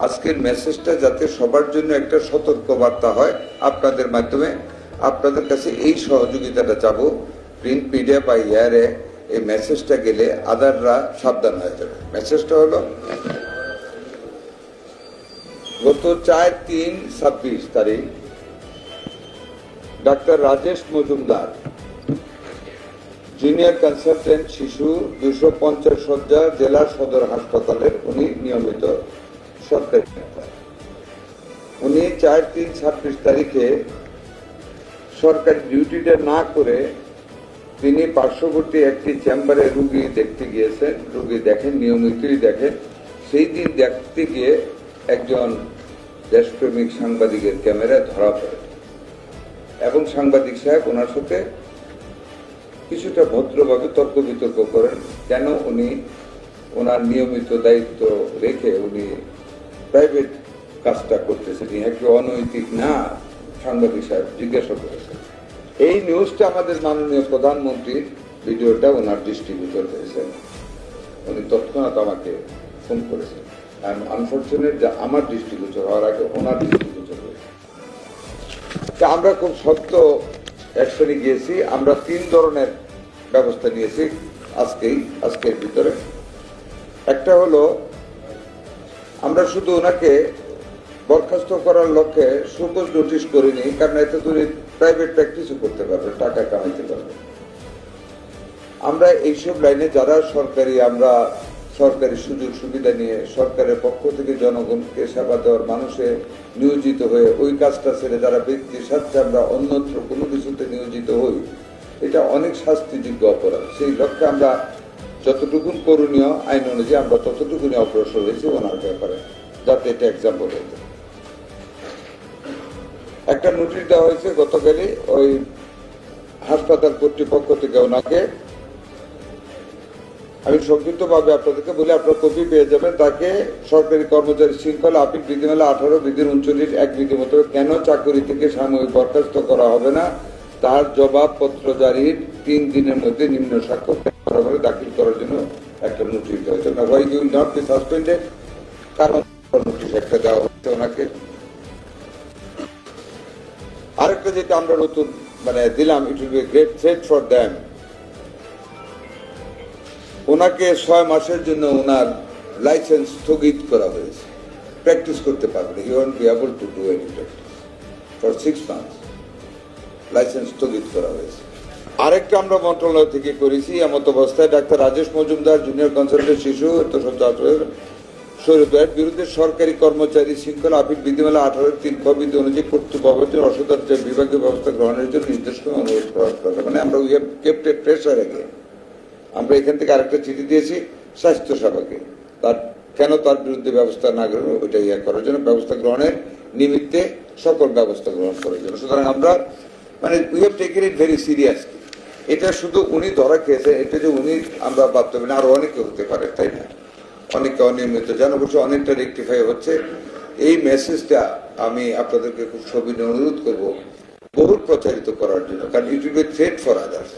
আজকের মেসেজটা যাতে সবার জন্য একটা সতর্ক বার্তা হয়, আপনাদের মাধ্যমে আপনাদের কাছে এই সহযোগিতাটা চাবো। প্রিন্ট মিডিয়া বা ইয়ারে এই মেসেজটা গেলে আদাররা সাবধান হয়ে যাবে। মেসেজটা হলো গত 4-3-26 তারিখ doctor Rajesh Majumdar, junior consultant শিশু, 250 শয্যা, জেলা সদর হাসপাতালের উনি নিয়মিত সরকারি ডাক্তার। উনি 4-3-26 তারিখে সরকারি ডিউটিটা না করে তিনি পার্শ্ববর্তী একটি চেম্বারে রুগী দেখতে গিয়েছেন। রুগী দেখেন, নিয়মিতই দেখেন। সেই দিন দেখতে গিয়ে একজন দেশপ্রেমিক সাংবাদিকের ক্যামেরায় ধরা পড়ে এবং সাংবাদিক সাহেব ওনার সাথে কিছুটা ভদ্রভাবে তর্ক বিতর্ক করেন। কেন উনি ওনার নিয়মিত দায়িত্ব রেখে উনি প্রাইভেট কাজটা করতেছেন, একটু অনৈতিক না? সাংবাদিক সাহেব জিজ্ঞাসা করেছেন। এই নিউজটা আমাদের মাননীয় প্রধানমন্ত্রীর ভিডিওটা ওনার দৃষ্টিগোচর হয়েছে। উনি তৎক্ষণাৎ আমাকে ফোন করেছেন। আনফরচুনেট যে আমার দৃষ্টিগোচর হওয়ার আগে ওনার দৃষ্টিগোচর হয়েছে। আমরা খুব শক্ত অ্যাকশনে গিয়েছি। আমরা 3 ধরনের ব্যবস্থা নিয়েছি আজকের ভিতরে। একটা হলো, আমরা শুধু ওনাকে বরখাস্ত করার লক্ষ্যে শোকজ নোটিশ করিনি, কারণ এতে তুমি প্রাইভেট প্র্যাকটিসও করতে পারবে, টাকা কামাইতে পারবে। আমরা এইসব লাইনে যারা আমরা সরকারি সুযোগ সুবিধা নিয়ে সরকারের পক্ষ থেকে জনগণকে সেবা দেওয়ার মানুষে নিয়োজিত হয়ে ওই কাজটা ছেড়ে যারা ব্যক্তির স্বার্থে আমরা অন্যত্র কোনো কিছুতে নিয়োজিত হই, এটা অনেক শাস্তিযোগ্য অপরাধ। সেই লক্ষ্যে আমরা যতটুকুন করণীয় আইন অনুযায়ী আমরা ততটুকুনি অগ্রসর হয়েছি ওনার ব্যাপারে, যাতে এটা এক্সাম্পল হতে। একটা নোটিশ দেওয়া হয়েছে গতকালই ওই হাসপাতাল কর্তৃপক্ষ থেকে ওনাকে। আমি সংক্ষিপ্তভাবে আপনাদেরকে বলি, আপনারা কপি পেয়ে যাবেন। তাকে সরকারি কর্মচারী শৃঙ্খলা আপিল বিধিমালা 18 বিধির 39 এক বিধি মোতাবেক কেন চাকরি থেকে সাময়িক বরখাস্ত করা হবে না তার জবাবপত্র জারির 3 দিনের মধ্যে নিম্ন স্বাক্ষর দাখিল করার জন্য একটা নোটিশ দেওয়া হয়েছে। Why you will not be suspended, কারণ নোটিশ একটা দেওয়া হচ্ছে ওনাকে। আরেকটা যেটা আমরা নতুন দিলাম, it will be great threat for them. ওনাকে 6 মাসের জন্য ওনার লাইসেন্স স্থগিত করা হয়েছে, প্র্যাকটিস করতে পারবে। He won't be able to do any practice for 6 months, licence স্থগিত করা হয়েছে। আরেকটা আমরা মন্ত্রণালয় থেকে করেছি, এমত অবস্থায় doctor Rajesh Majumdar, junior consultant শিশু, শরীরের বিরুদ্ধে সরকারি কর্মচারী শৃঙ্খলা আপিল বিধিমালা 18-3 খ বিধি অনুযায়ী কর্তৃপক্ষের অসদাচার বিভাগীয় ব্যবস্থা গ্রহণের জন্য নির্দেশনা অনুরোধ করা। আমরা we have kept A pressure আগে। আমরা এখান থেকে আরেকটা চিঠি দিয়েছি স্বাস্থ্য সেবাকে, কেন তার বিরুদ্ধে ব্যবস্থা না গ্রহণ, ওইটা করার জন্য, ব্যবস্থা গ্রহণের নিমিত্তে সকল ব্যবস্থা গ্রহণ করার জন্য। সুতরাং আমরা we have taken it very seriously. এটা শুধু উনি ধরা খেয়েছেন, এটা যে উনি আমরা ভাবতে পারি না, আরো অনেকে হতে পারে, তাই না? অনেকে অনিয়মিত জানাবসে অনেকটা রেকটিফাই হচ্ছে। এই মেসেজটা আমি আপনাদেরকে খুব সবিনয় অনুরোধ করবো বহুল প্রচারিত করার জন্য, কারণ ইট will B threat for others.